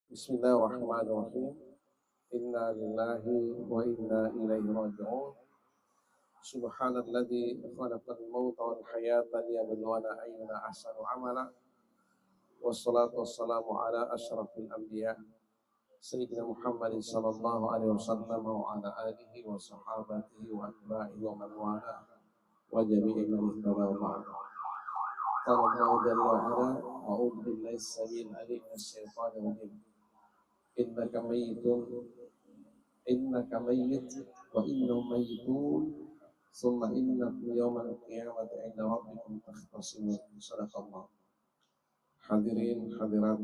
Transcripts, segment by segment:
Bismillahirrahmanirrahim. Inna lillahi wa inna ilaihi raji'un. Subhanalladzi khalaqal mauta wal hayata liyabluwana ayyuna ahsanu amala. Wassalatu wassalamu ala asyrafil anbiya Sayyidina Muhammadin sallallahu alaihi wasallam wa ala alihi wa sahabatihi wa atba'ihi wa man wala wa jami'i man ihtada ba'da. Qala Allah jalla wa ala, a'udzu billahi as-sami'il 'alim minasyaitonir rajim. Innaka mayyitun innaka mayyit wa innahum mayyitun summa innakum yawmal qiyamati 'inda rabbikum takhtasimun. Sadaqallah. Hadirin hadirat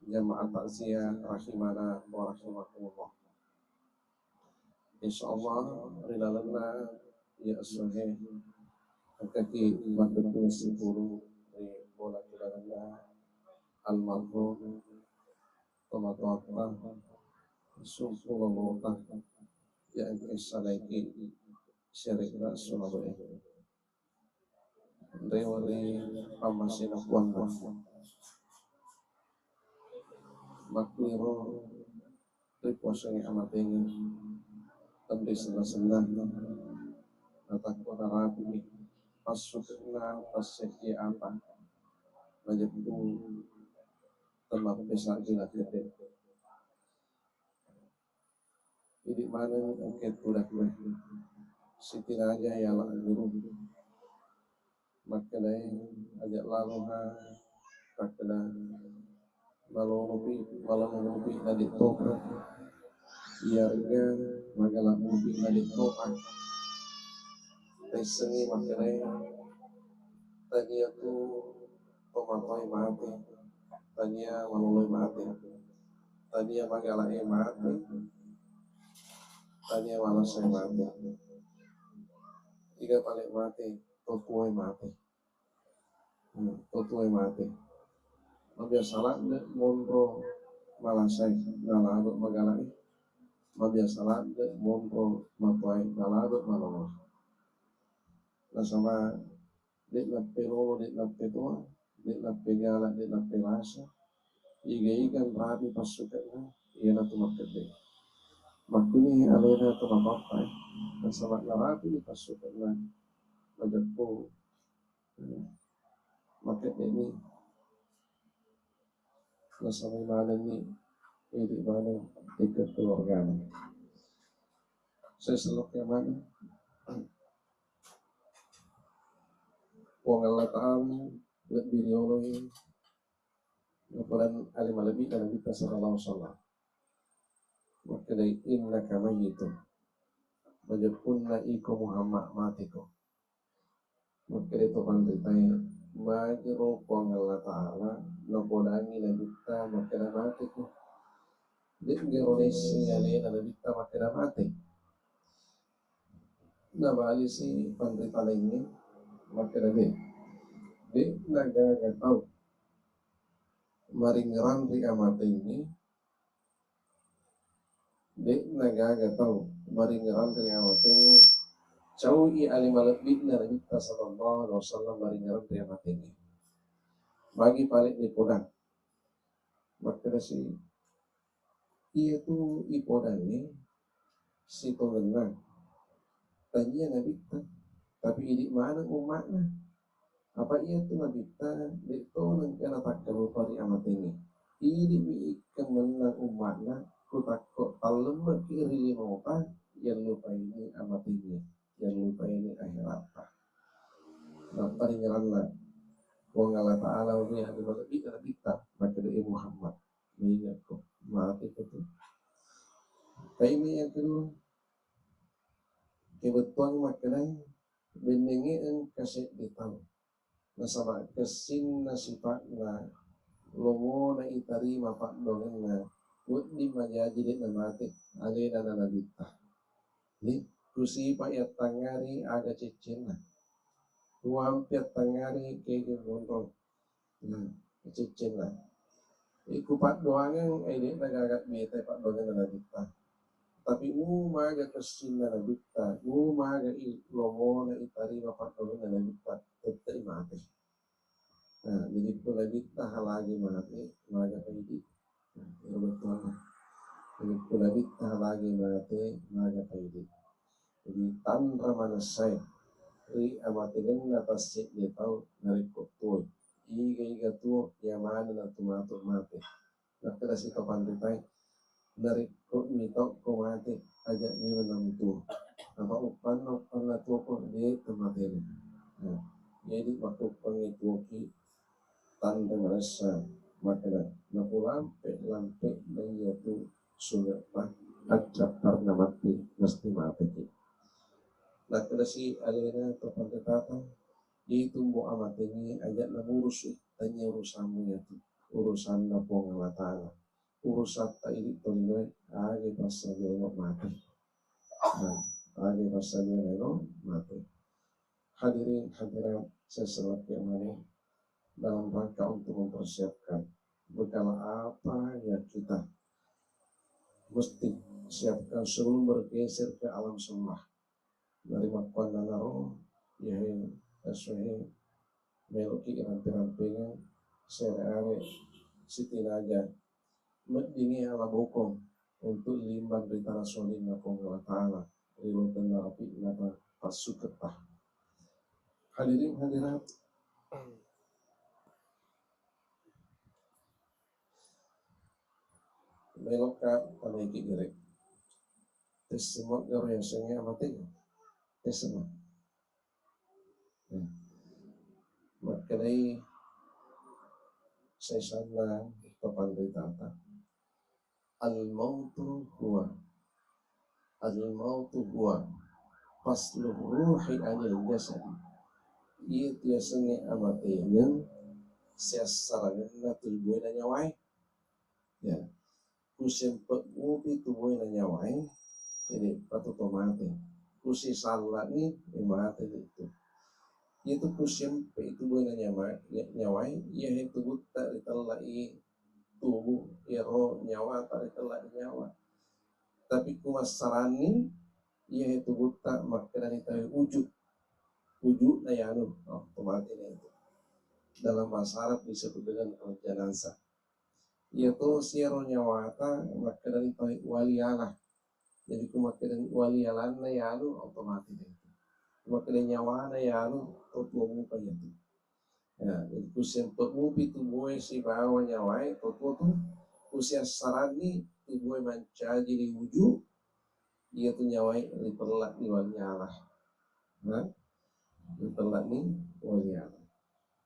jamaah takziah rahimana wa rahimakumullah. Insyaallah rilalana ya sahih kaki madhepun 10 di bola kilarana almarhum tomat-tomat sumpu ngomongkan yang kesalaiki syarikna Surabaya rewali pamasina kuanda makmiro riposeng amat ingin temdi senang-senang natakwa narapi pasukna taseki apa menjadi tempat besar gila gede ini mana angket budak-budak Siti Raja ya lah guru maknai ajak laluha takda malu-malu dari toka iarga magalah mubi dari toka tesengi maknai tadi aku pematoi mati tanya maluloi mati tanya magalah mati tanya malah saya mati jika paling mati tokuai mati tokuai mati mabiasalah monro malasai nalabut magalai mabiasalah monro matuai nalabut malolo nasama dik lapelo dik lapetua dik lapegala dik lapelasa iga-igan rapi pasukan iya tumak gede makuni alena tumapapai nasama narapi di pasukan majapo maket ini nasama mana ni ini mana ikut keluarga saya selok yang mana wong Allah ta'ala lebih dioloi ngapalan alim lebih dan Nabi sallallahu alaihi wasallam maka dari innaka mayyitun majapunna iko Muhammad matiko maka itu pandritanya majro wong Allah ta'ala napodangi nabita maka na matiko dik geronesi nyali na nabita maka na mati nabali si pandrita lainnya maka na dik nagagatau maringeran ri amate ini dik nagagatau maringeran ri amate ini cawi alimalabik na nabita sallallahu alaihi wasallam maringeran ri amate ini bagi paling di podang maka si iya tu ipodang ni si tolengna tanya nabita tapi ini mana umatnya apa iya tu nabita itu nengkana tak kalupari amat ini ikan menang umatnya ku takut talem kiri nota yang lupa ini amat ini yang lupa ini akhirat nah paling ngeranlah wong Allah ta'ala ini ada lebih nabita maka dari Muhammad mengingat kok mati itu ini yang kedua kebetulan maknanya benengi ang kasih ditang nasama kesin na sifat na longo na itari mapak dongen na wud di majajid na mati alena na nabita ni kusi pa ya tangari aga cicin na tuampia tangari kege gondong na cicin na ikupat doangan ini nagagat mete pak dongen na nabita tapi maga kesin na nabita maga longo na itari mapak dongen na nabita tetap mati. Nah, jadi pun nabita halagi mati maga pahidi Tuhan. Jadi kulabita lagi mate naga paidi. Jadi tanra manasay. Ri amatigan na tasik dia tahu dari kotoy. Iga tuo yamana na tumato mate. Nakita si kapanditay dari mito kumate aja ni menang tuo. Apa upan na tuo ko di tumatin. Jadi waktu pengituki tanda merasa makanya lampe dan yaitu sudah ajak karena mati mesti mati. Nah kada si alina to pantata itu mo amat ini ajak na urus tanya urusanmu ya tu urusan na pengalatana urusan tak ini tolong agi pasal neno mati. Agi pasal neno mati. Hadirin hadirat sesuatu yang mana dalam rangka untuk mempersiapkan bekal apa yang kita mesti siapkan sebelum bergeser ke alam semlah dari makuan dan naro yahe aswahe meloki rampi-rampingan sereare sitinaja medingi ala bokong untuk limbang dari tanah solin na penggawa ta'ala rilotan narapi nata pasuketah. Hadirin hadirat melok ka panaiki direk tes semua garo yang sengnya mati tes semua makanai saya sana papandai tata al-mautu huwa faslu ruhi anil jasad iya tiasanya amatinya siasarangan na tubuh na nyawai ya kusempat ubi tubuh na nyawai ini patut mati kusi salah ni mati itu kusempat tubuh na nyawai ia itu buta ditalai tubuh ya roh nyawa tarik telak nyawa tapi kumasarani ia itu buta maka dari tahu wujud nayanu otomatis itu dalam bahasa Arab disebut dengan al-janazah yaitu siaro nyawata maka dari tahu walialah jadi maka dari walialan nayanu otomatis itu maka dari nyawa nayanu tubuhmu kayak itu ya jadi kusempat mubi tubuh si bawa nyawai tubuh tu usia sarani tubuh manca jadi wujud dia tu nyawai diperlak di walialah diperlak ni walialah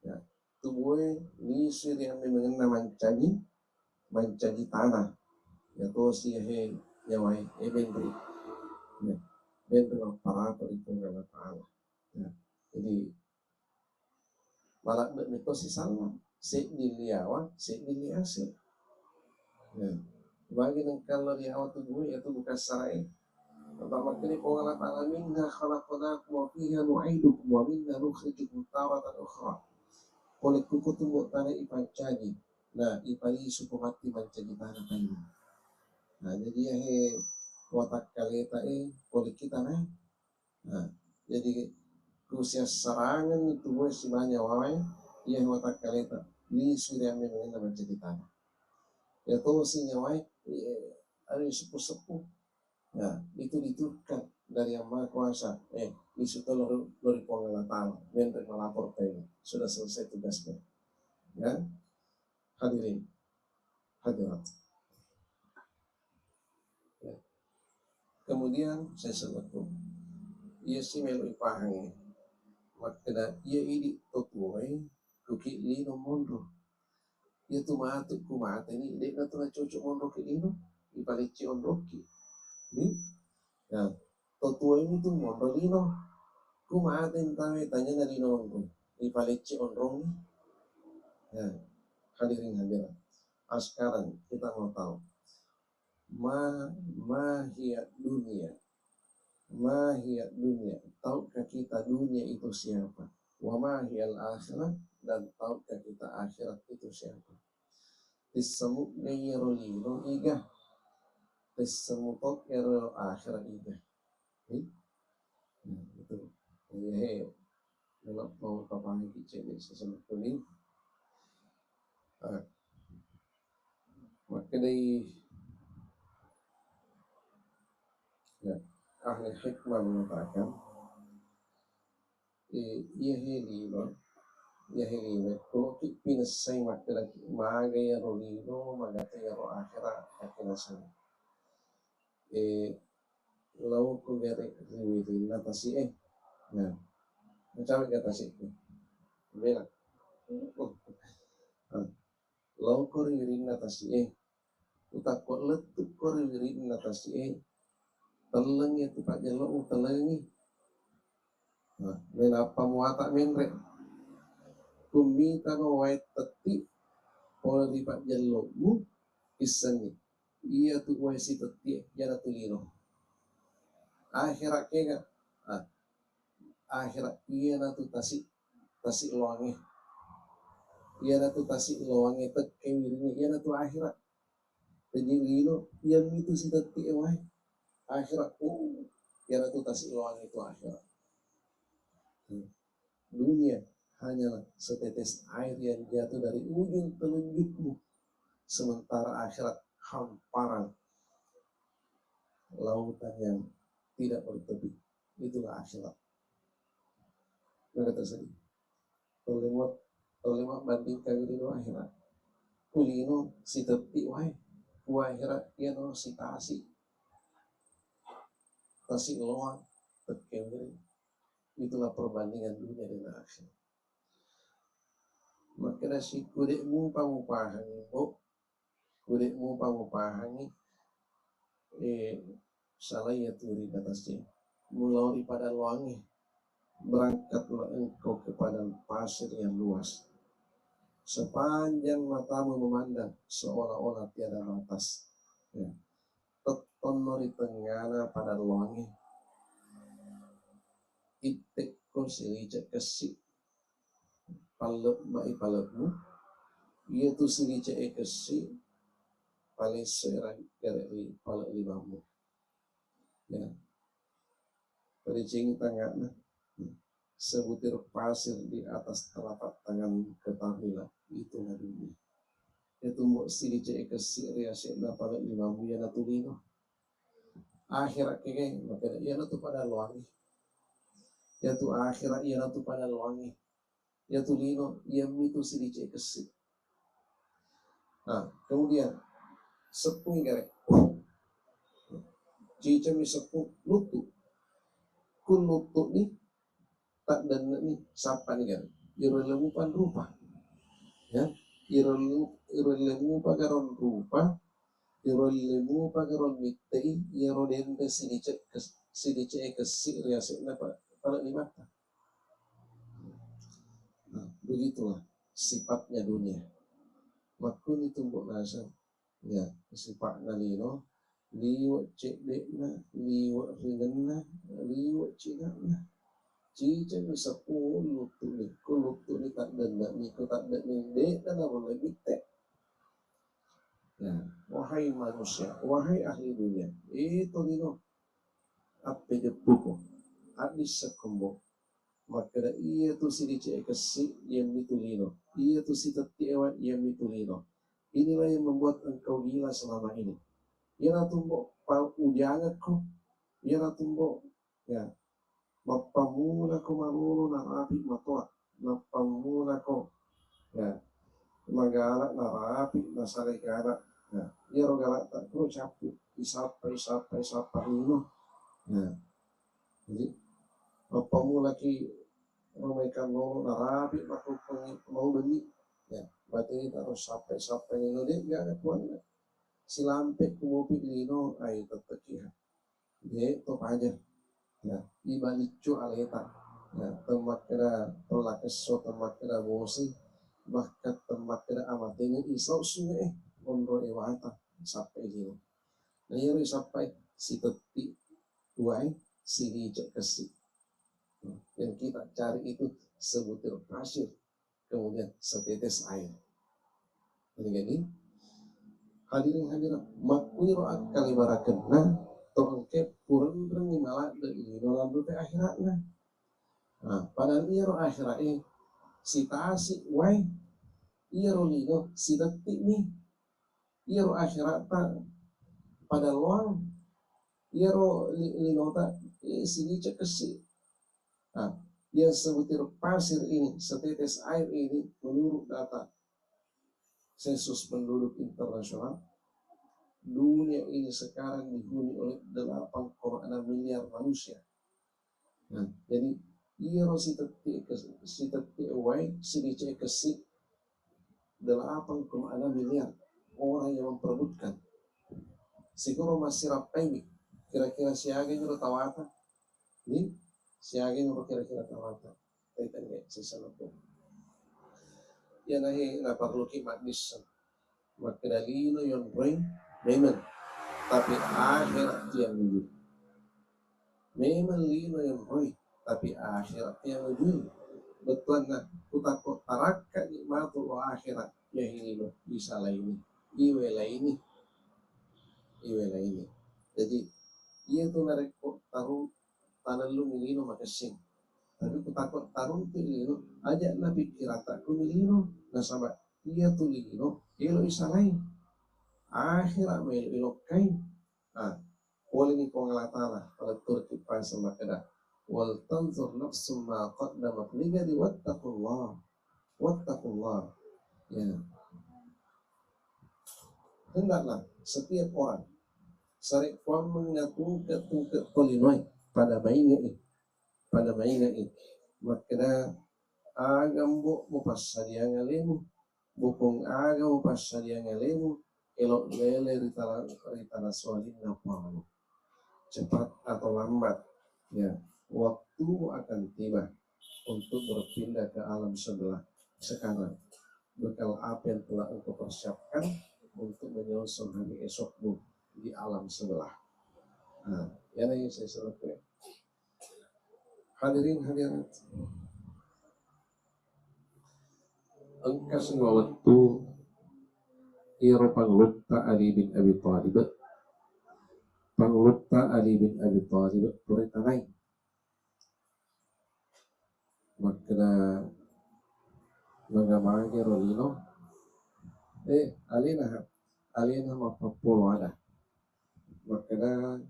ya tubuh ni suri yang mengenai mancaji tanah ya tu si he nyawai benri ya benri para perhitungan Allah ya jadi malak itu si sama si diliawa si diliase ya bagi kalau liawa tubuh itu bukan sarai pertama kali Allah Ta'ala minna khalaqnakum wa fiha nu'idukum wa minna nukhrijukum taratan ukhra oleh kuku tumbuh tanah ipancaji nah ipali suku mati mancaji tanah kayu nah jadi ya he watak kaleta oleh kita nah jadi usia serangan itu gue si banyak wawai ia watak kaleta li sudah mengenai mancaji tanah ya tuh si nyawai ada sepuh-sepuh nah itu diturunkan dari yang maha kuasa isu tolong dari pengelatan menteri melapor pengen sudah selesai tugasnya ya hadirin hadirat ya. Kemudian saya sebutkan ia si melu ipahang makna ia ini totuai kuki lino mondo ia tu matu kumata ini dia kata cocok mondo ke lino ipalici ondoki ni ya totuai ini tu mondo lino kumata entame tanya na lino mondo ipalici ondong ya hadirin hadirat sekarang kita mau tahu mahiyat dunia tahukah kita dunia itu siapa wa mahiyal akhirat dan tahukah kita akhirat itu siapa tisemu ngayro lino iga tisemu tok ngayro akhirat iga itu ya kalau mau kapan kicik sesama kuning maka dari Ya, ahli hikmah mengatakan, iya helilo, kalau pinasay magaya rolino, magataya ro akhira akinasay. Lau ko gari riwirin na tasi Nah, macam kata si bilang, lau ko riwirin na tasi utak ko letuk ko riwirin na tasi teleng itu pak jelo telengi. Nah, menapa muata menre kumita no wait teti pola di pak jelo mu isangi iya tu wai si teti yana tulino akhirat kega akhirat iya na tu tasi loangi iya na tu tasi loangi tek kemirini iya na tu akhirat jadi lino yang itu si teti wai akhirat iya na tu tasi loangi itu akhirat. Dunia hanyalah setetes air yang jatuh dari ujung telunjukmu, sementara akhirat hamparan lautan yang tidak bertepi. Itulah akhirat. Maka tersedih. Tolemat bandingkan diri akhirat. Kulino si tepi wahai, akhirat dia no si tasi loang tekemiri. Itulah perbandingan dunia dengan akhirat. Maka si kudekmu pamupahani kudekmu pamupahani salah ya turi atasnya mulai pada luangi berangkatlah engkau kepada pasir yang luas sepanjang matamu memandang seolah-olah tiada batas ya. Tetonori tenggana pada luangi itik ko silica kesi palep mai palepmu ia tu silica kesi paling serang dari palep limamu ya pericing tangan sebutir pasir di atas telapak tangan ketahuilah itu dunia itu mau silica kesi riase na palep limamu ya natulino akhirat kege maka ia natu pada luangi ya tu akhirat ia natu pada luangi ya tu lino ia mitu silica kesi. Nah kemudian sepung garek cica mi sepung lutu kun lutu nih tak dan nih sapa nih kan irelemupan rupa ya irelemu pagaron rupa irelemu pagaron mitei iroden ke silica kesi riase na pada lima. Nah, begitulah sifatnya dunia. Makun itu mbok nasa ya sifat nalino liwat cek dekna liwat ringenna liwat cinakna cica bisa kulut ni tak denda ni ko tak denda ni dan boleh bitek ya wahai manusia wahai ahli dunia itu lino apa jepuko hadis sekombo maka iya tu si dicek kesi yang mitulino iya tu si tetiawan yang mitulino inilah yang membuat engkau gila selama ini ia natumbo ujangan ko ia natumbo ya mapamula ko maruru na rapi matoa mapamula ko ya magala na rapi na sarigala ya ia rogala tak ko capu isapa lino ya jadi mapamula ki mereka mau narapi aku mau beli ya berarti ini harus sampai ini dia gak ada kuat silampe kumopi lino ay teteki dia top aja ya ibalicu aleta ya temat kira pelakeso temat kira bosi bahkan temat kira amatnya isau sungai ondro ewata sampai lino nah ya sampai si teti tuai si dicek kesi yang kita cari itu sebutir pasir kemudian setetes air. Jadi hadirin makwiro kali barakena tongke purun malah dari dalam bute akhiratna. Nah, padahal iya ro akhirat si tasik wai iya ro lino si detik nih iya ro akhirat pada luang Iro linota sini cekesi. Nah, yang sebutir pasir ini, setetes air ini, menurut data sensus penduduk internasional, dunia ini sekarang dihuni oleh 8,6 miliar manusia. Nah, jadi iro si teti away sini cekesi 8,6 miliar orang yang memperebutkan. Siguro masih rapai kira-kira siaga nyuruh tawata. Ini siaga nyuruh kira-kira tawata. Kaitan kayak sisa lepo. Ya nahi na perlu kimat bisa. Magkadalino yung brain, memang. Tapi akhirat yang menuju. Memang lino yung brain, tapi akhirat yang menuju. Betul na kutakot tarakka nikmatu wa akhirat ya hilino bisa laini iwe laini. Jadi iya tuh nareko taruh tanah lu milino makasing. Tapi kutakot taruh tuh lino aja na pikirata ku milino nasaba iya tuh lino ilo isa lain akhirat melo ilokai. Ah, boleh ni kong alatala pada turki pasa makada wal tanzur nafsum ma qaddamat ligadi wattaqullah ya. Hendaklah setiap orang sarik kuam mengatungkat kolinoi pada maingai makada agam bo mo pasadia ngalemu bukong aga mo pasadia ngalemu elok lele ritana soalin napalo cepat atau lambat ya waktu akan tiba untuk berpindah ke alam sebelah sekarang bekal apa yang telah engkau persiapkan untuk menyongsong hari esokmu di alam sebelah. Nah, ya yang saya selesai. Hadirin hadirat, engkau semua waktu iro panglutta Ali bin Abi Thalib puritanai makna nagamagi rolino alina mapapulwada makna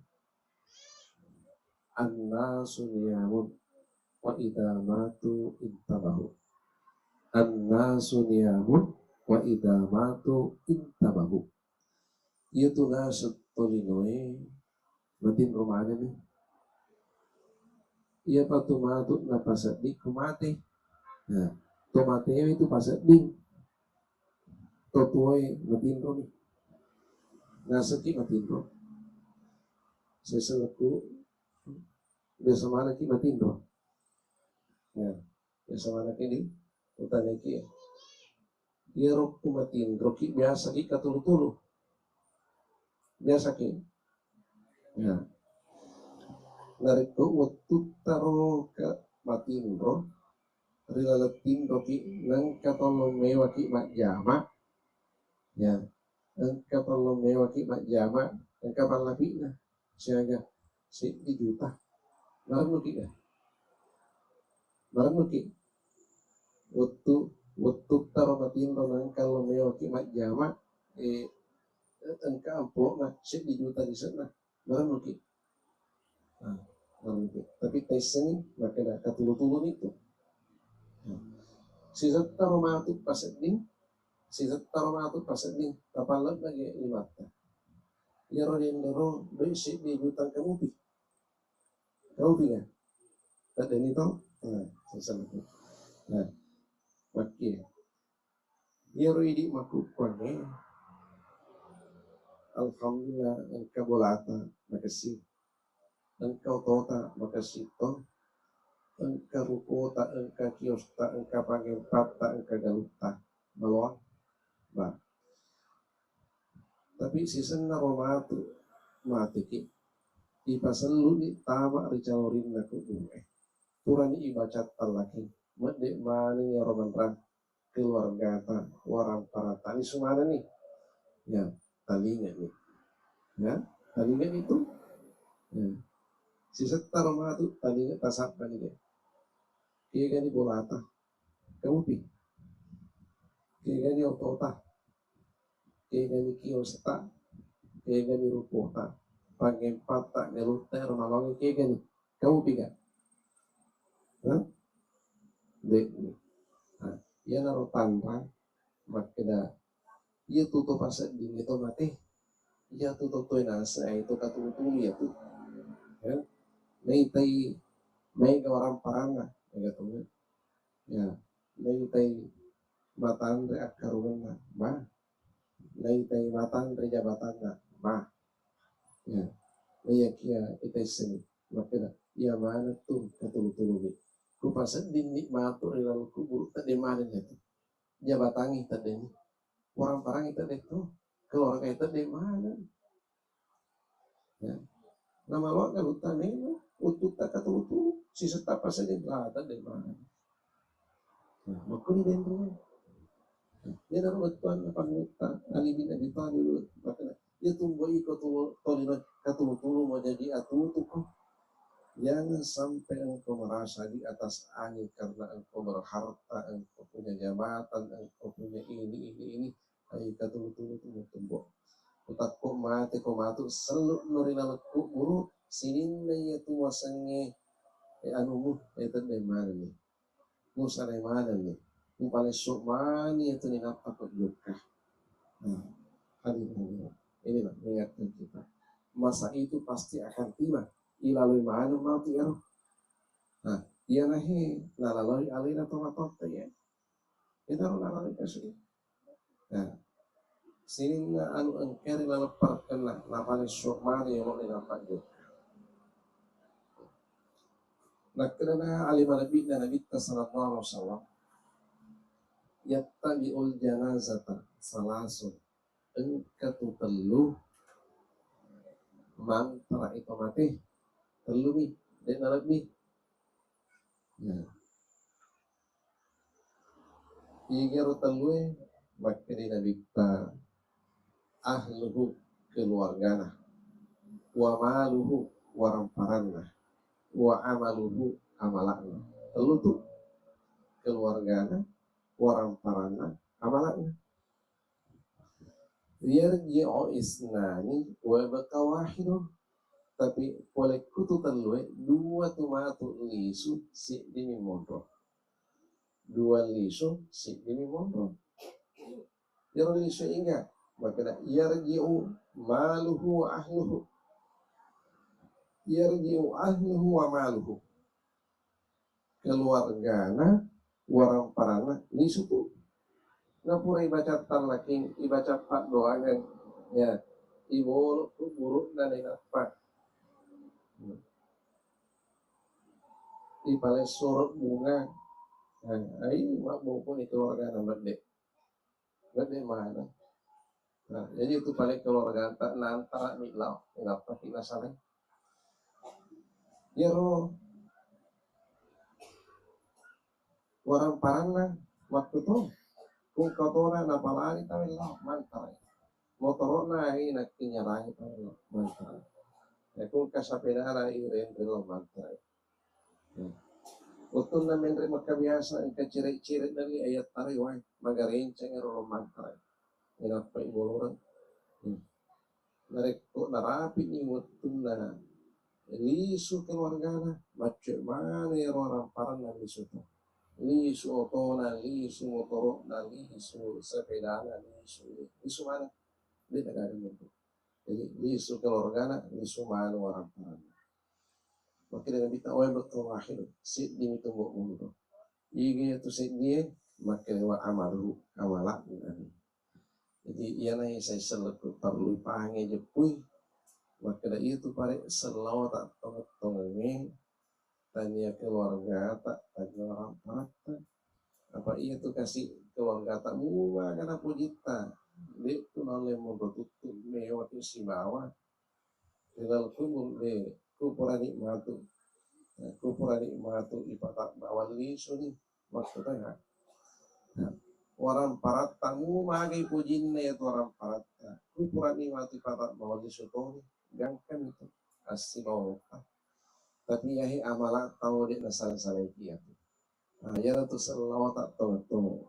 annasu niyamun wa idza matu intabahu itu nasut tolinoe matin romane nih ia patu matu na pasadik kumate nah tomate itu pasadik totuoi matin romi nasaki matin rom seselaku desa mana ki matin rom ya desa mana kini utane ki ia rok kumatin roki biasa ki katulu-tulu biasa ki ya nariko waktu taro ke matindro rilalatin roki nang katolong mewaki mak jama ya nang katolong mewaki mak jama nang kapal lapi na siaga si juta barang luki waktu taro matindro nang kalau mewaki mak jama engka ampo na si juta di sana barang luki tapi Tyson maka dah katulu-tulu itu si taro matut pasading tapalag lagi limata yaro dendero doi si di jutang kamu kan ada nito sesama maki yaro idi maku kone alhamdulillah engkau bolata makasih engkau tota makasih toh engkau rukota engkau kiosta engkau pangempata engkau galuta balon bah tapi season na romatu mati ki ipaselu ni tama ricalorin na ko turani ibacat talaki mede mani ya romanran keluarga ta warang para tani sumana nih ya talingan nih ya talingan itu ya si setar romatu talingan tasap kan dia iya gani bolata kamu pi iya gani otota iya gani kiosta iya gani rupota pakai patah geluta rumah lagi kayak gini kamu pikir dek nah ia naruh tanpa makanya ia tutup pasal di itu mati ia tutup tuh nasa itu katu ya tuh ya may tay may orang paranga gitu ya may tay batan re akaruan na ba may tay batan re jabatan na ba ya may kia itay sini makanya ia mana tuh katulutulubi kupasan dinnik mato rilalu kubur tadi mana itu jabatangi tadi orang parang itu itu keluarga itu di mana ya nama lo kan hutan ini utut tak katulutu si setapa saja berada di mana makanya dia dia naruh tuan apa ngutang alibi nabi dulu makanya dia tunggu ikut tolino katulutulu mau jadi atutu kok jangan sampai engkau merasa di atas angin karena engkau berharta, engkau punya jabatan, engkau punya ini. Ayo katulutulu tunggu. Utak ko mati ko matu selalu nurina ku buru sinin na iya tuwasange anu mo ito na mana ni musa na mana ni kung palisok mani ito ni napakot ka hadir ini lah mengingatkan kita masa itu pasti akan tiba ilalui mana mati ero nah iya nahi nalaloi alina tomatot ya kita nalaloi kasih nah sini anu engkeri lalapar kena napani syukmani yang mau dinapak juga. Nah kerana alimah nabi dan nabi sallallahu alaihi wasallam yattabi'ul janazata salasun engkatu telu mantra itu mati telu ni dan nabi ya igeru telu makni nabi ta ahluhu keluargana wa maluhu waramparanna wa amaluhu amalakna telu tu keluargana waramparanna amalakna yarji'u isnani wa baka wahidun tapi oleh kutu telue dua tumatu lisu si dimi mondro dua lisu si dimi mondro yaro lisu ingat maka yarji'u maluhu wa ahluhu yarji'u ahluhu wa maluhu keluargana waramparanna lisu tu ngapura ibaca talaking ibaca pak doangan ya ibu buruk dan apa ipale surut bunga nah ini maupun keluarga berde mana nah jadi itu paling keluarga tak nantara milau kenapa kita saling ya roh orang parana waktu tuh kung kotoran apalagi tahu lah mantar motorona ini nak kinyarahi tahu mantar ya kung kasapedara iren belum mantar utun na menre makabiasa ang kaciri-ciri dari ayat tariwan magarenceng ero mantra inapa ibuluran nareko narapi ni utun na lisu keluargana macam mana ero ramparan na lisu to lisu otona lisu motoro na lisu sepedana lisu mana di negara itu jadi lisu keluargana lisu mana ramparan makanya nabi tahu betul akhir sit di tunggu mundur iya itu sit dia makanya wa amalu amalak jadi ia naik saya selalu perlu pange jepui makanya itu pare selalu tak tongeng tanya keluarga tak tanya orang parata apa iya tuh kasih keluarga tak muah karena pujita dia tuh nolai mundur tutup mewah itu si bawah tinggal kubur deh kupuran nikmatu kupuran nikmatu ipatak bawah lisu nih maksudnya orang parat tamu magai pujinnya itu orang parat kupuran nikmatu ipatak bawah lisu tuh gangkan itu asli bawah tapi yahi amalat tahu dia nasalah-salah itu nah ya tuh selalu tak tahu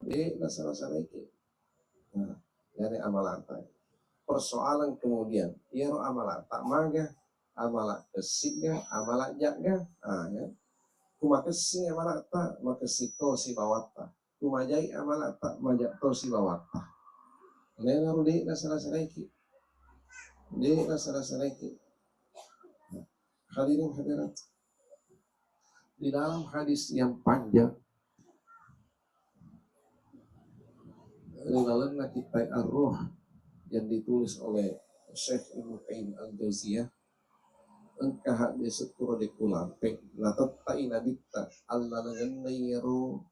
dia nasalah-salah itu nah jadi amalat persoalan kemudian iro amalak tak maga, amalak kesigga, amalak jaga, ya. Kumakesing amalak tak makesito si bawata, kumajai amalak tak majato si bawata. Nena rudi na sarasaraiki, di na sarasaraiki. Hadirin hadirat, di dalam hadis yang panjang riwayatna kitab Ar-Ruh yang ditulis oleh Syekh Ibnu Qayyim Al-Jauziyah engkah di sekuro di kulampe na tatai nabita alla nagannayro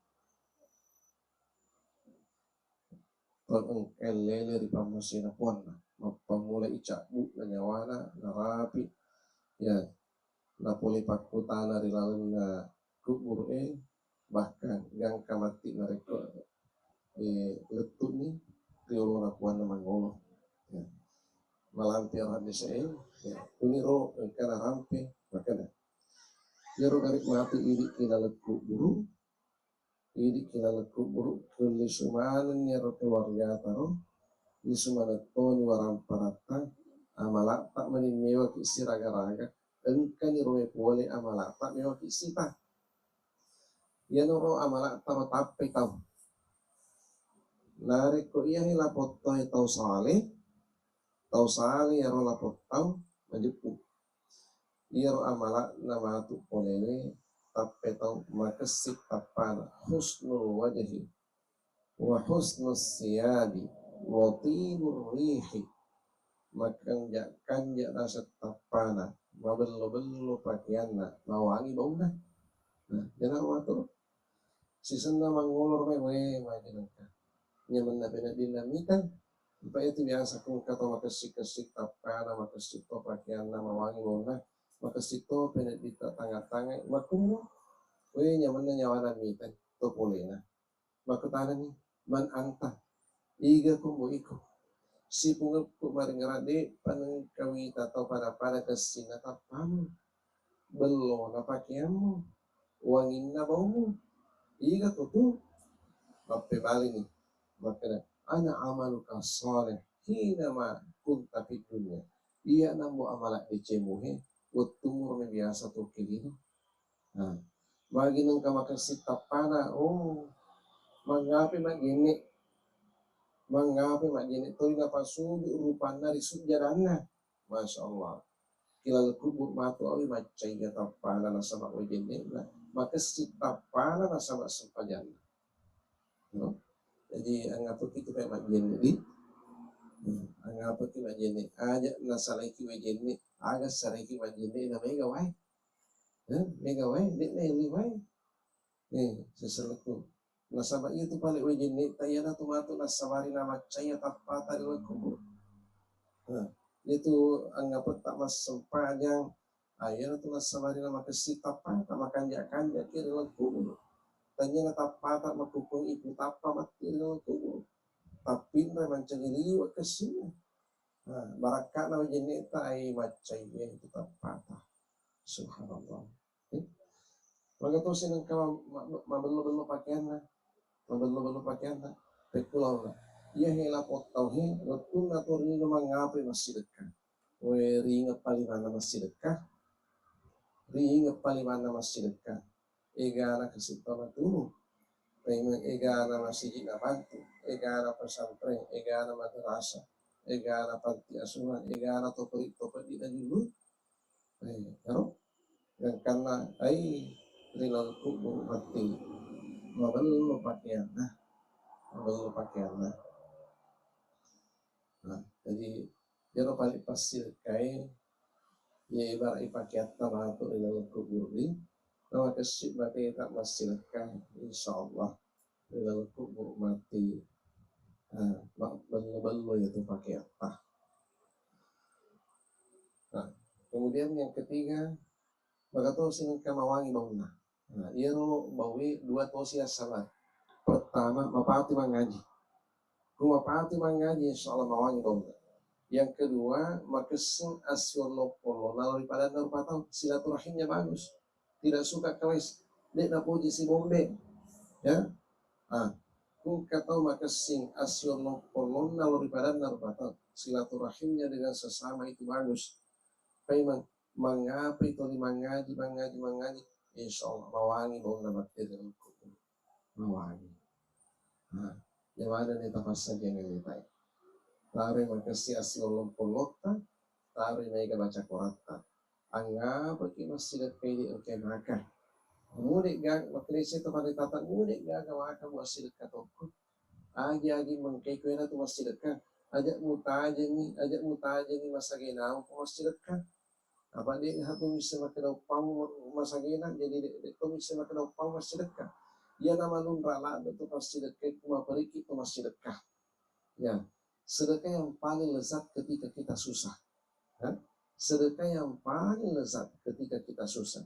tol engkelele di pamasina puan mapamula icabu na nyawana na rapi ya na puli pakutana rilalun na kubur bahkan yang kamati na reko letu ni riolo na kuan na mangolo ya malampir hadis ya uniro kana rampe makana yaro garik mati idi kinalat kuburu idi kinalat kuburu kulli sumanan yaro keluarga taro ni sumanat to ni waram parata amala tak menimiwa kisi raga-raga engkani roe pole amala tak mewa kisi ta yanoro amala taro tape tau narik ko iya hilapot to tau sale yaro lapot tau majupu iro amala nama tu polele tape tau makasik tapan husnul wajhi wa husnus siyabi wa tinur rihi makang jakan jak rasa tapana mabello pakaianna mawangi bauna nah jangan waktu sisana mangolor we majenaka nyaman na dinamikan apa itu biasa kung kata makasik tapana makasik to pakaianna mawangi bauna makasito pinadita tanga-tanga makumo we nyaman na nyawana mitan to polena makutana ni man anta iga kumo iko si punga ko maringrade panang kawita atau para kasina tapamu bello na pakiamu wangin na baumu iga tutu mape bali ni makana ana amaluka saleh hina ma kunta fi dunya iya nambo amala ecemuhe utumur me biasa to kilino nah bagi nung kamakasih tapana mangapi magini to na pasudu rupana risujadana masya Allah kilal kubur matu awi macai ya tapana na sama wajene na makasih tapana na sama sempajana no? Jadi anggap kita kayak magini di anggap kita magini aja nasalaki wajene aga saraki wajene na mega wai di na ini wai sesuatu nasaba itu paling wajene tayana tumatu nasawari nama caya tapata di kubur itu anggap tak mas sempajang ayana tu nasawari nama kesitapa tak makan kanja kiri kubur tanya tapata makukung ibu tapa mati di kubur tapi na mancangiliwa kesini barakat na wajene tay macaya itu tapata subhanallah maka to sinang ka mabelo pakaian pekulau na iya hela potau waktu na to rin mangapi masidekah we ringa palimana masidekah egana kasito na tulong egana masjid na bantu egana pesantren egana madrasah egana panti asuhan egana toperi na dulu karo yang karena rilal kubur mati mabello pakaian nah jadi jero paling pasir kai ya ibarat pakaian tanah tu rilal kubur ni nama kesip mati tak masilkan insyaallah rilal kubur mati bello itu pakaian nah kemudian yang ketiga maka to sinang kamawangi bauna iro bawi dua tosia salat pertama mapati mengaji kumapati mengaji insyaallah mawangi bauna yang kedua makesing asyollo polo naluri pada narupatau silaturahimnya bagus tidak suka keles dek na puji si bombe ya kung katau makesing asyollo polo naluri pada narupatau silaturahimnya dengan sesama itu bagus. Memang mengapi itu mengaji, insya Allah mawangi bau nama dalam kubur, mawangi. Nah, yang ada nih tapas saja yang ditai. Tari makasih asih Allah polota, tari mereka baca Quran. Anggap bagi masjid pedi oke maka. Mudik gak maklisi itu pada tata mudik gak maka masjid katokut. Agi mengkekuin itu masjid kan. Ajak mutaja ni masa ginau masjid kan. Apa dia hatu bisa makan upang masa gina jadi itu bisa makan upang masjid kan. Ya nama lun rala itu masjid kan kuma periki itu masjid kan. Ya, sedekah yang paling lezat ketika kita susah. Kan? Sedekah yang paling lezat ketika kita susah.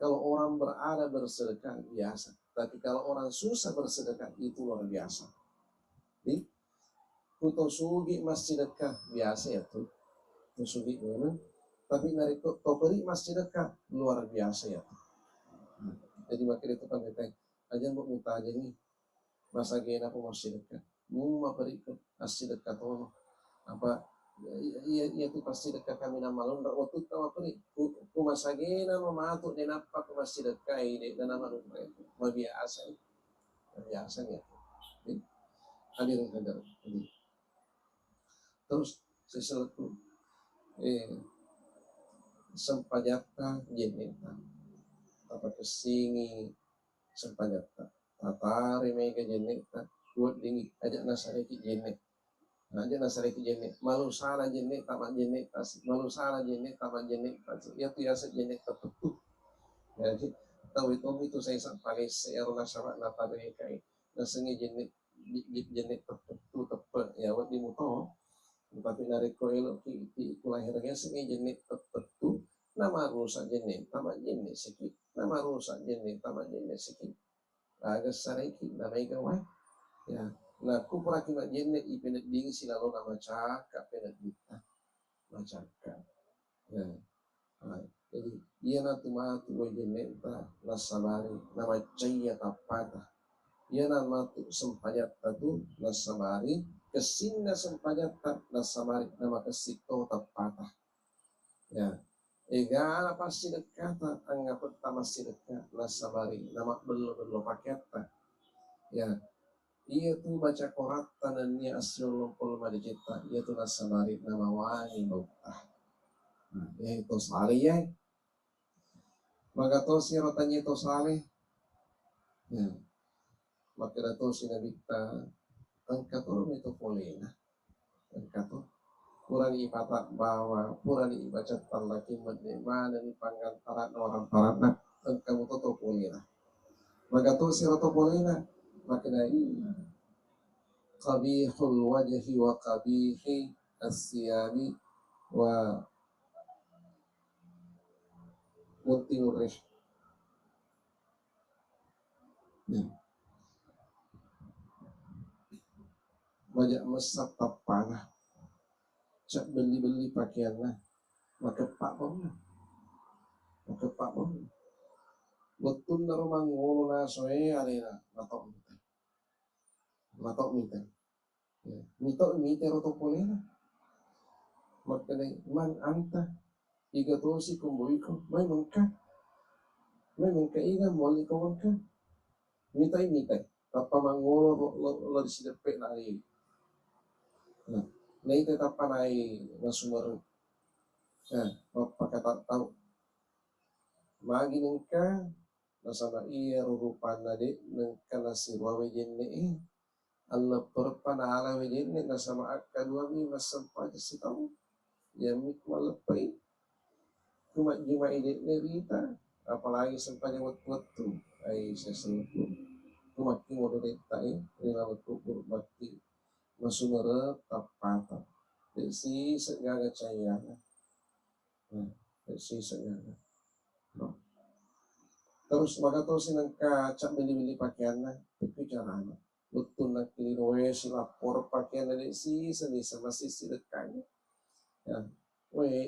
Kalau orang berada bersedekah biasa, tapi kalau orang susah bersedekah itu luar biasa. Di kuto sugi masjid sedekah biasa ya tuh, sugi memang. Tapi dari toperi masjid sedekah luar biasa ya tuh. Jadi makanya itu kan kita aja mau minta aja nih masa gena aku masjid sedekah. Mau beri ke masjid sedekah tuh apa? Iya itu pasti dekat kami nama lun waktu tahu apa nih kumasagina mamato din apa kumasih dekat ini dan nama lun itu biasa biasanya hadir terus sesuatu sempajata jeneta apa kesingi sempajata tatari mega jeneta buat dingin ajak nasareki jenet aja nasareki jenek malu salah jenek taman jenek tasik malu salah jenek taman jenek tasik ya biasa jenek tertentu jadi tahu itu saya sampai saya sama nata mereka nasengi jenek jenek tertentu tepat ya buat dimuto tapi narik koelo ki lahirnya sengi jenek tertentu nama rusak jenek taman jenek sikit nama rusak jenek taman jenek sikit agak sareki namanya kawan ya. Nah, ku peraki mak jenne ipenet ding silalo nama caka penet kita macaka. Ya. Nah, jadi iya na tumatu wa jenne ta nasabari nama caya tapata. Iya na matu sempajat tu nasabari kesinna sempajat nasabari nama kesito tapata. Ya. Egala pasti dekat anggap pertama si dekat nasabari nama belum paket. Ya. Ia tuh baca Quran tanannya asyulul kulma dicipta ia tuh nasamarit nama wani bautah ya itu salih ya maka to si rotanya itu salih ya maka to si nabita angkat turun itu polena angkat tuh kurang ipatak bawa kurang ibaca talaki mana nih pangantaran orang parana kamu tuh polena maka to si roto polena maka dari qabihul wajhi wa qabihi as-siyami wa mutil rih ya. Banyak mesak tapana cak beli pakaian lah maka pak bom betul na rumang ngono na soe arena matok mite ya mite roto polena maka man anta iga tosi kumbuiko may mangka iga moli ko mangka mite tapa mangono lo disidepe na ay na ite tapa na ay nasumaro mapakata tau magi nengka nasana iya rurupan nade nengka nasirwawe jenne Allah perpanala wejenne nasama akadua mi masampa si tahu ya mikmal pai cuma jima ide nerita apalagi sempatnya waktu ai sesuatu cuma kimo dari tai rela waktu bakti masumere tapata si segaga caya si segaga terus maka terus nangka cak beli pakaian itu caranya betul nak kiliroe si lapor pakaian dari si senisa masih si dekanya ya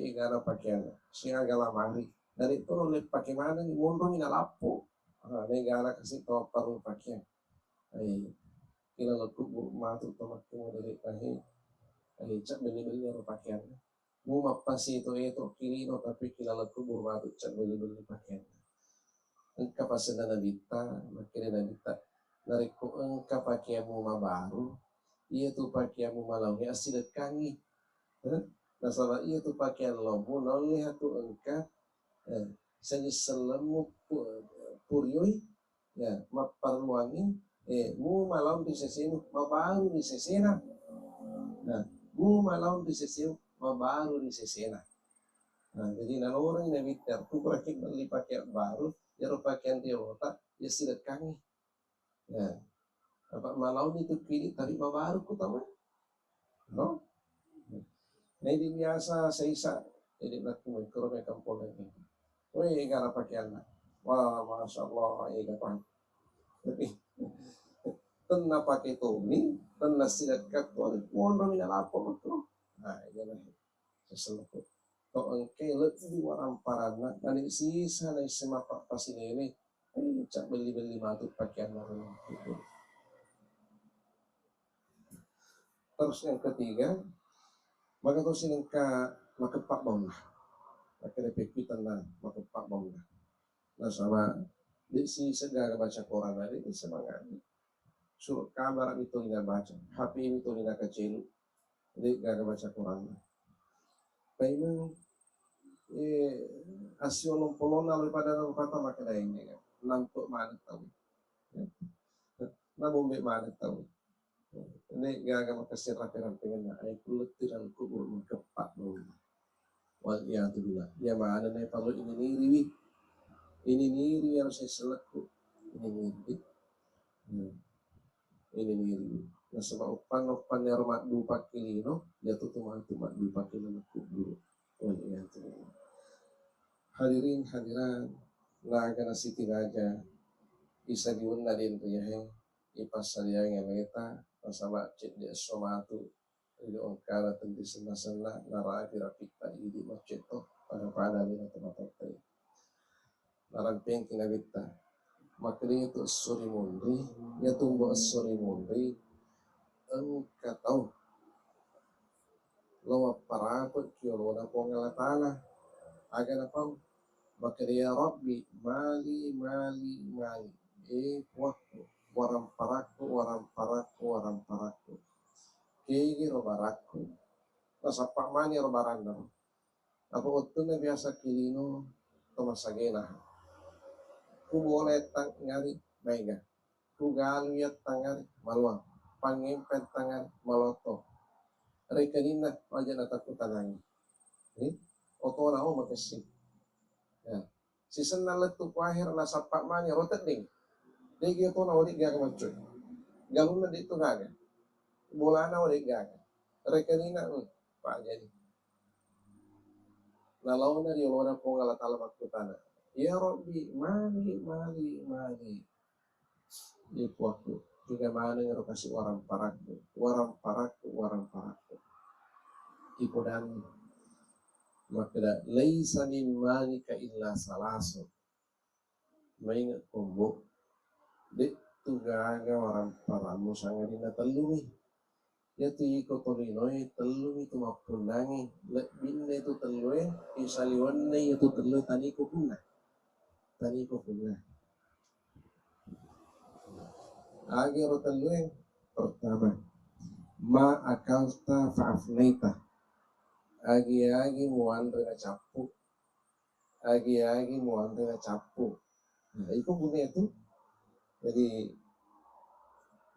igara pakaian si agak lamari dari itu oleh pakai mana nih mundur ina lapo negara kasih tahu perlu pakaian kila lekuk bu matu tomak kimo dari kahi Cak beli-beli pakaian. Mu mapasi itu kilino tapi kilala kubur matu cak beli-beli pakaian. Engka pasal na nabita, makanya nabita. Nariko engka pakaianmu mabaru, iya tu pakaianmu malau ya asilat kangi. Nasalah iya tu pakaian lomu, noleh tu engka sanya selemu purioi, ya maparluangi, mu malau di sesenu, mabaru di sesena. Nah, mu malau di sesenu, mabaru di sesena. Nah, jadi orang yang nabita, tu pakai beli pakaian baru, ya pakaian dia otak, ya silat kangi. Ya, apa malau itu kini tadi baru ku tahu, no? Nah ini biasa saya jadi laku kalau mereka pola ini. Woi, gara pakaian, wah, masya Allah, ya kapan? Tapi tenna pakai tomi, tenna silat kaktual, mondong ina lapo betul. Nah, ini lah sesuatu. Kau engke lebih warang parana, nanti sisa nih semapak pasir ini, cak beli-beli matu pakaian baru. Terus yang ketiga, maka kau sinengka makepak baulah, maka repepi tenang makepak baulah. Nah sama di si segala baca koran hari ini semangat. Suruh kabar itu tidak baca, HP itu tidak kecil, jadi gak baca koran. Memang asio lompolona daripada kata makin ini kan, nantuk mana tahu, nah bombe mana tahu. Ini gak makasih rapi-rapi na ay kulutiran kubur magkepak mo. Wal iyatu billah. Ya mana na palo ininiri. Ininiri yang saya selaku. Ininiri. Na sa upan na rumat dupak kilino, ya tutumak dupak kilino kubur. Wal iyatu billah. Hadirin hadiran, laga na Siti Raja, isa diunda din riyahe, ipasariyang yang meta, pasama cek di somatu, ili ongkara tentu senasana, nara dirapita ili maceto, pada lina tematotai. Narang peng kinabita, makri itu suri mundri, ya tumbuh suri mundri, engkatau, lawa paraput kiolona pongalatana, agar apa? Makri ya Rabbi, mali, waktu. Waram paraku. Kegi robaraku. Nasapak mani robaranda. Apa utuna biasa kilino tomasagena. Ku boleh tang ngari maiga. Ku galuyat tangari maluang. Pangempet tangan maloto. Rekanina wajah nataku tanangi. Otona ho makasih. Ya. Sisen naletu pahir nasapak mani rotet ding. Degi otona wadi gak macuy. Galuna di itu gaga. Bolana wadi gaga. Rekanina pak jadi. Lalau na di lona po ngala talamak kutana. Ya Rabbi, mali. Itu aku. Juga mana yang kasih warang paraku. Ipo dan makda laisa min malika illa salasu. Maingat kumbuk. Dek tugaga warang paramu sangadina telumi. Ya tu iko torinoi telumi tu mapunangi. Binne itu telue isaliwanne itu telue tani ko punna. Agi ro telue pertama ma akalta fa'afnaita. Agi muandre na capu. Agi muandre na capu. Nah, itu punya itu. Jadi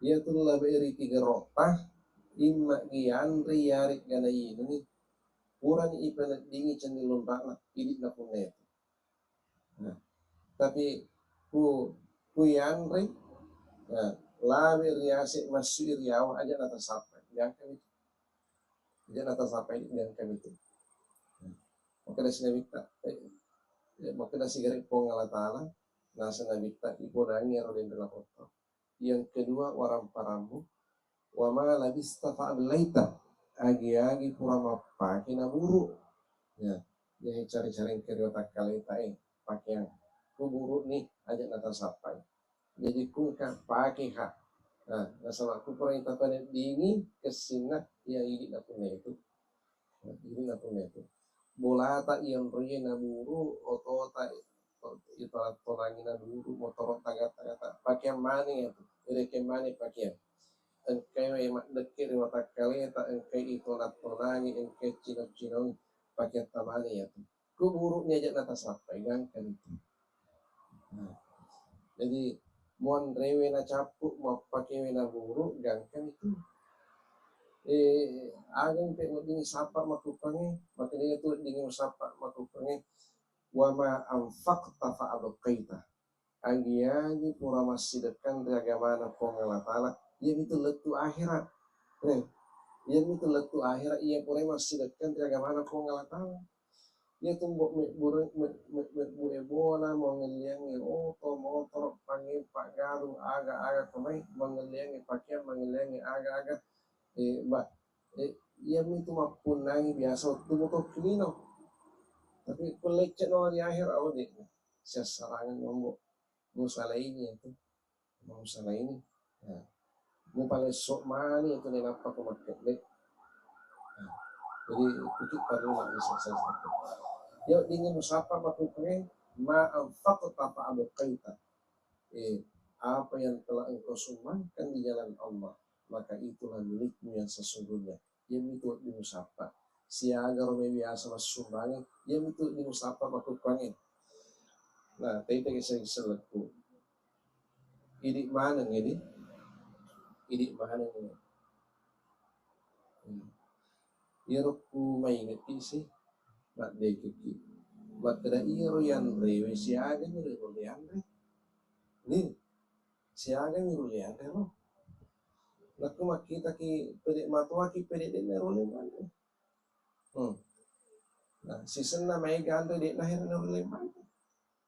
ia tu laberi 3 rotah imma giandri yarik gana ini kurang ipanet dingi cenderung bana ini na punya itu. Nah, tapi ku yandri lawe riasik masyur yaw aja nata sampai yang kami aja nata sampai yang kami itu. Maka dari sinabita maka dari sigaret pongala ta'ala nasa nabita ipodangi rodin dalam otak. Yang kedua waram paramu wama labista fa'ablaita agi pura mapaki na buru ya jadi cari-cari kereta kalita pakai yang kuburu nih aja nata sampai jadi kungka pakai hak. Nah, sama aku pernah itapan dingin kesina Ia ini na punya itu. Ini na punya itu. Bola tak yang roye na buru oto tak itu torangi na buru motor taga pakaian mana ya tu. Ire mana pakaian. Engkai mak dekir mata kali tak engkai itu na torangi engkai cina pakaian tamani ya tu. Ku buruknya aja nata sampai kan itu. Nah, jadi muan rewe na capuk mau pakai na buru gangkan itu agang pe dingin sapa matupange makanya itu dingin sapa matupange wama anfaqta fa abqaita agiani pura masyidekan ragamana pongalatala ia itu letu akhirat ia itu letu akhirat ia pura masyidekan ragamana pongalatala ia tumbuk me bola mengeliangi oto motor panggil pak garu aga kemai mengeliangi pakaian mengeliangi aga mbak ia itu mapunangi biasa tubuh klino tapi pelecet no di akhir awal deh sesarangan ngomong salah ini itu mau salah ini ya mau paling sok mani itu nih apa kemarin deh jadi itu perlu nggak bisa selesai yuk dingin musapa matukannya ma'afaq tapa abqaita apa yang telah engkau sumbangkan di jalan Allah maka itulah milikmu yang sesungguhnya yang itu dimusapa siaga rome biasa masumbangan yang itu dimusapa matukannya nah tadi saya seleku idik mana ini Iroku may ngati si mat de kiki mat da iro yan rewe siaga ni rulian ni siaga ni rulian no laku makita ki pede matwa ki pede de rulian nah season na may ganda de lahir na rulian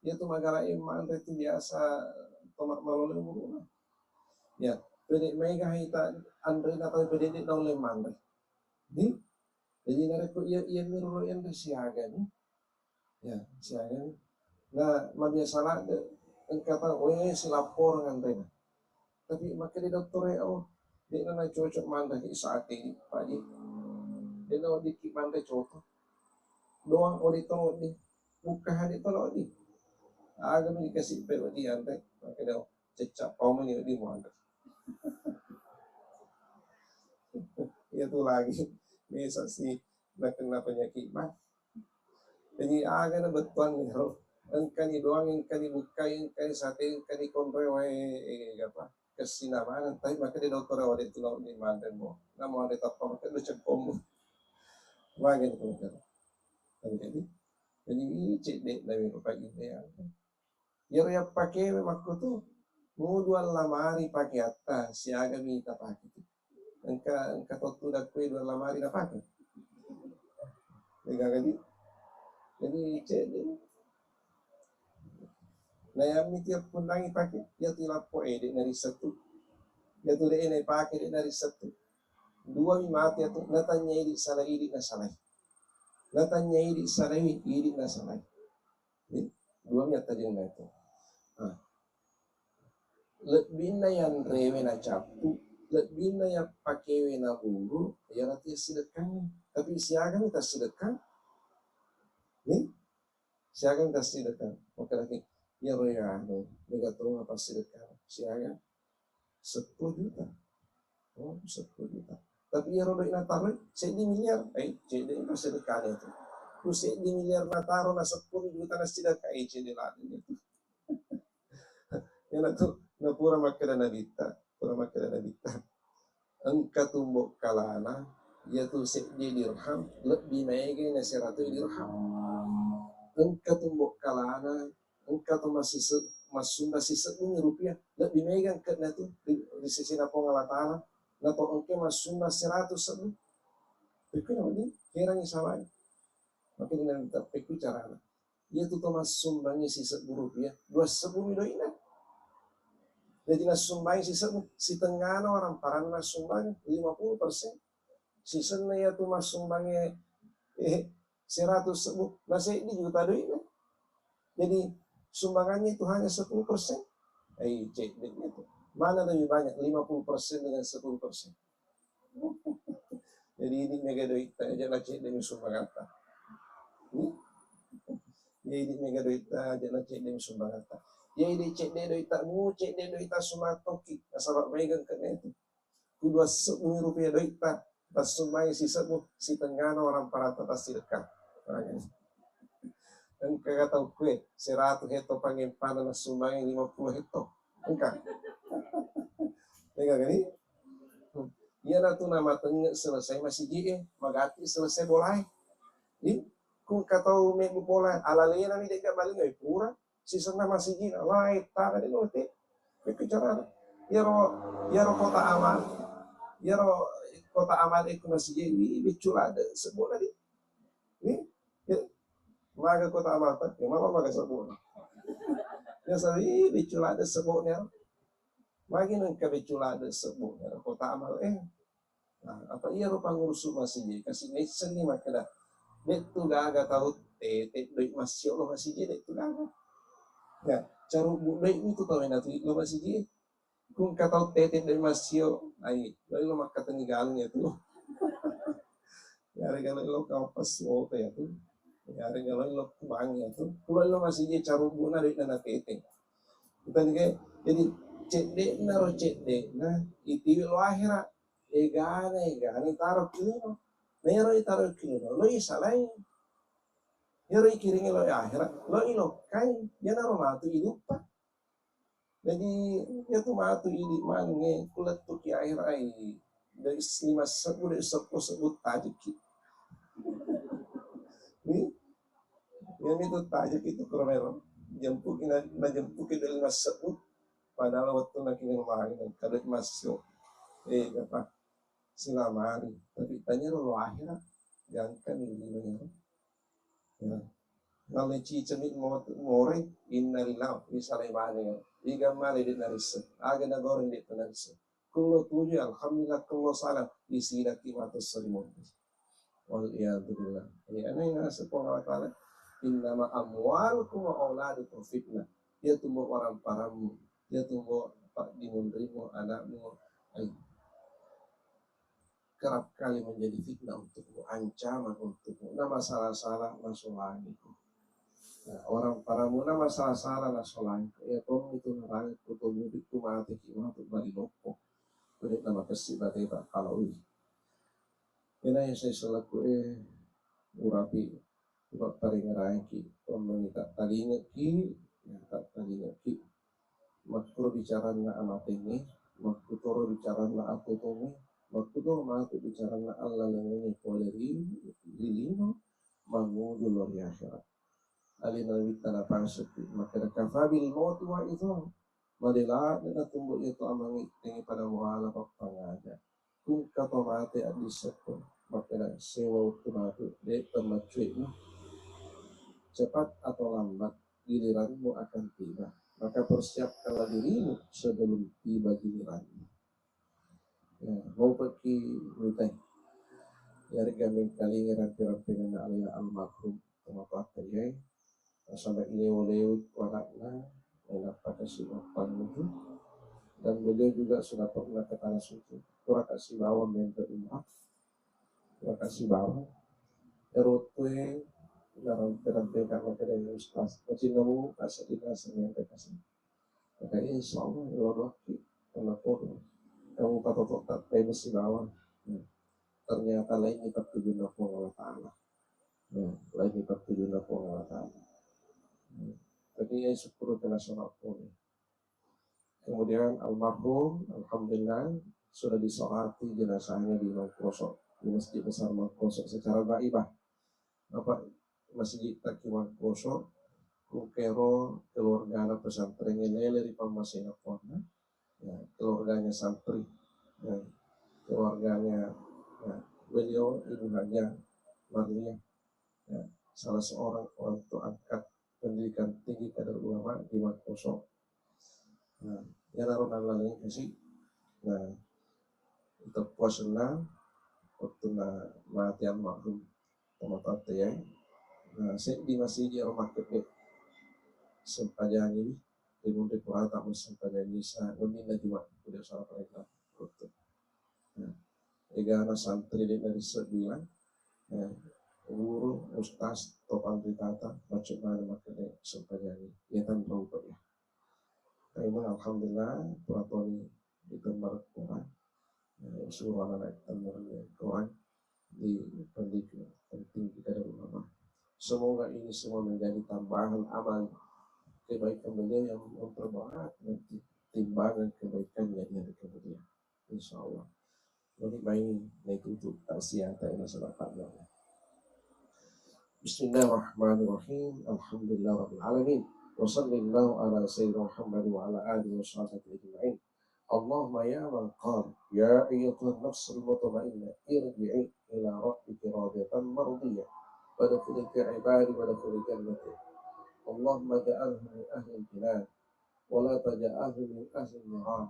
dia tu magala iman itu biasa tomak malole mulu ya pede may gahita andre na tayo pede de rulian ni jadi nareku ia miru yang siaga nih ya siaga nih nah mabiasalah engkata si lapor nganten tapi makai di dokter ya dia na cocok manda di saat ini pagi dia na dikit manda cocok doang itu di buka hari itu di agak dikasih pero di antai makai dah cecap pau meni di manda itu lagi bisa sih kena penyakit mah jadi aga na betuan nih engkani doang engkani bukai engkani sate engkani kompre wae apa kesinaman tapi maka di dokter awal itu lawan di mantan mo na mo ada tapa maka lu cek komu wagen ko kan jadi cek dek dari pagi dia ya pakai waktu tuh mau dua lamari pakai atas si aga minta pakai engka totu dak kue dua lamari na pakai jadi cek dek na yami tiap pundangi pakai ya tilapo dek dari satu ya tuh dek na pakai dek dari satu dua mati atau natanya ini salah ini na salah natanya ini salah ini na salah dua mata dia na itu lebih na yang rewe na capu lebih na yang pakai na buru ya nanti sedekah tapi siaga kita sedekah nih siaga kita sedekah maka lagi ya roya mereka tahu apa sedekah siaga 10 juta 10 juta tapi ya roda ina taruh saya di miliar jadi itu sedekah itu terus saya di miliar na taruh na 10 juta na sedekah jadi lagi itu ya itu na pura makada nabita engka tumbuk kalana yaitu sekdi dirham lebih maigi na 100 dirham engka tumbuk kalana engka tu masih setengah rupiah lebih maigi ke na tu di sisi na pongalatala na to engke masumba 100 sebu pikir ni kira ni sama makin na pikir cara ia tu masumbangi si 10 rupiah 20 miliar jadi nasumbang si tengah orang parang nasumbang 50%. Season ya tuh masumbangnya 100 sebu. Masih di juta duit. Jadi sumbangannya itu hanya 10%. Cek itu. Mana lebih banyak 50% dengan 10%. Jadi ini mega doit aja lah cek demi sumbangata. Jadi mega doit aja lah cek demi sumbangata. Jadi cek demi doit mu cek demi doit sumatoki. Asal megang kena itu. Kedua 10 rupiah doit tas sumai si sebu si tenggano orang para tatas silkan. Dan kagak tahu kue 100 heto pangempanan na sumai 50 heto. Enggak. Enggak gani? Iya na tu nama tengah selesai masih jie magati selesai bolai. Ini kung katau me bola alalena na mi deka balik ay pura sisa na masih jie lai ta di lote. Bicara yaro kota amal. Yaro kota amal itu masih jie ni biculada sebulan di. Ni maga kota amal tak, mama maga sebulan. Ya sabi biculada sebulan. Magi nang kabiculada sebulan kota amal Nah, apa iya rupa ngurus masih jadi kasih nation ni makada betul gaga tahu tete doi masih lo masih jadi itu gaga ya caru doi itu tahu yang itu lo masih jadi kung kata tete doi masih ai lo makata nigaling itu yari kalau lo kapas lo ya tuh yari kalau lo kubang ya tuh kalau lo masih jadi caru buna doi nana tete kita nih jadi cek naro cek nah itu lo akhirat egane taruh kilo nero taruh kilo lo isalai nero ikiringi lo akhirat lo ilo kai ya naro matu ilupa jadi ya tuh matu ili mange kulat tuh ki akhirat ai dari 5 dari 10 tajuk ini yang itu tajuk itu kromero jemput na jemput dari 5 padahal waktu nak ingin main kadang masuk apa silamari tapi tanya lo akhirat jangan kan ini ya kalau cicamit more innalillah misalnya mana iga male di narisa aga na goreng di narisa kullo tuju alhamdulillah kullo salam isida kimatus salimon wal iyadulillah ya ana yang sepuluh kali innama amwalukum wa auladukum fitnah dia tumbuh orang paramu dia tumbuh pak dimundrimu anakmu kerap kali menjadi fitnah untukmu, ancaman untukmu. Nama salah-salah nasolaniku. Nah, orang para muna masalah-salah nasolaniku. Ya kong itu narangit kutumu itu mati kimatu bari lopo. Kulit nama kasih batai tak kalau ini. Ina yang saya selaku urapi buat taringarai ki. Pemeni tak talingat ki, ya tak talingat ki. Makro bicara na amatenge, makro bicara na atutongi. Waktu itu matu bicara na Allah yang poleri lilino mangudu luar akhirat. Alina wita na pangsati maka kafabil mautu wa itu madela na tumbuh itu amangi tingi pada wala pangaja. Kung kato mate at disapun maka sewa waktu matu de pemacuimu cepat atau lambat giliranmu akan tiba. Maka persiapkanlah dirimu sebelum tiba giliranmu. Ya, mau pergi minta dari kami kali ngerampi-rampi dengan alina almarhum sama ya sampai ini oleh warakna enak pada si opan itu dan beliau juga sudah pernah ke tanah suci terima kasih bawa minta umat terima kasih bawa erotwe ngerampi-rampi karena kedai ustaz kecil kamu kasih dikasih yang kasih makanya insya Allah ya Allah karena kamu kata tak pensi bawah ternyata lain kita tujuan Allah Ta'ala lain kita tujuan Allah Ta'ala tapi ya 10 nasional pun kemudian almarhum alhamdulillah sudah disolati jenazahnya di Mangkosok di Masjid Besar Mangkosok secara gaibah Bapak Masjid Taki Mangkosok Kukero keluarga pesantren lele di Pamasina Kona ya, keluarganya santri ya, keluarganya ya, beliau ibu hanya Maria ya, salah seorang orang tua angkat pendidikan tinggi kadar ulama di Mangkosok nah ya naruh lain kasih nah untuk puasana waktu mati almarhum teman-teman ya nah saya di masjid rumah kedek sepanjang ini Ibu Depurat tak sepanjang ini saya meminta juga beliau salah mereka nah Ega santri dari sebilang, guru, ustaz, topan tata, macam mana makanya sepanjang ya kan tahu ya. Tapi alhamdulillah puratoni itu berkurang, suruh anak teman Quran di pendidikan penting kita dari ulama. Semoga ini semua menjadi tambahan amal kebaikan beliau yang memperberat nanti timbangan kebaikannya di hari kemudian. Insya Allah. Jadi main naik untuk tausiah tak ada sedekahnya. Bismillahirrahmanirrahim. Alhamdulillahirabbil alamin. Wa sallallahu ala sayyidina Muhammad wa ala alihi wa sahbihi ajma'in. Allahumma ya man qala ya ayyatuhan nafsul mutmainnah irji'i ila rabbika radiyatan mardiyah wa dakhuli fi ibadi wa dakhuli jannati. Allahumma ja'alhu min ahli al-jinan wa la taj'alhu min ahli an-niran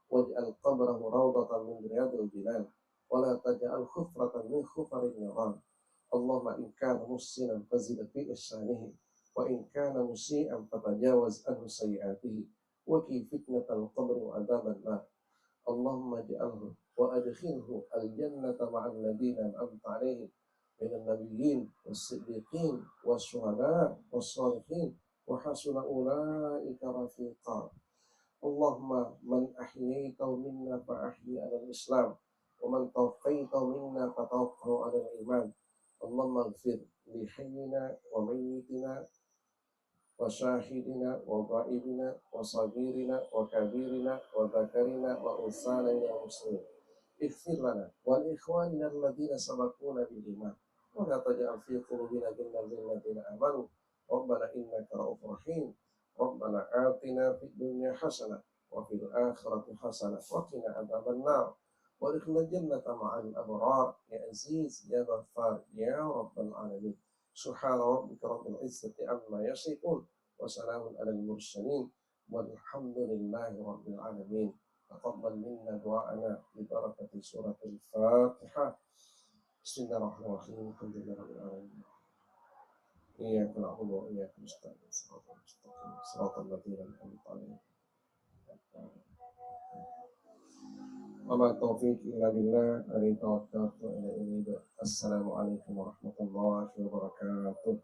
waj'al qabrahu rawdatan min riyadil jinan wa la taj'al khufratan min khufari an-niran. اللهم إن كان محسنا فزد في إحسانه وإن كان مسيئا فتجاوز عنه سيئاته وقي فتنة القبر وعذاب النار اللهم اجعله وأدخله الجنة مع الذين أنعمت عليهم من النبيين والصديقين والشهداء والصالحين وحسن أولئك رفيقا اللهم من أحييته منا فأحيي على الإسلام ومن توفيته منا فتوفه على الإيمان اللهم اغفر لحينا وميتنا وشاهدنا وغائبنا وصغيرنا وكبيرنا وذكرنا وأنثانا من المسلمين اغفر لنا ولإخواننا الذين سبقونا بالإيمان ولا تجعل في قلوبنا غلا للذين آمنوا ربنا إنك رؤوف رحيم ربنا آتنا في الدنيا حسنة وفي الآخرة حسنة وقنا عذاب النار وادخلنا الجنة مع الأبرار يا عزيز يا غفار يا رب العالمين سبحان ربك رب العزة عما يصفون وسلام على المرسلين والحمد لله رب العالمين تقبل منا دعاءنا ببركة سورة الفاتحة بسم الله الرحمن الرحيم الحمد لله رب العالمين إياك نعبد وإياك نستعين صراط المستقيم صراط الذين أنعمت عليهم وما التوفيق إلا بالله عليه توكلت وإليه أنيب السلام عليكم ورحمة الله وبركاته.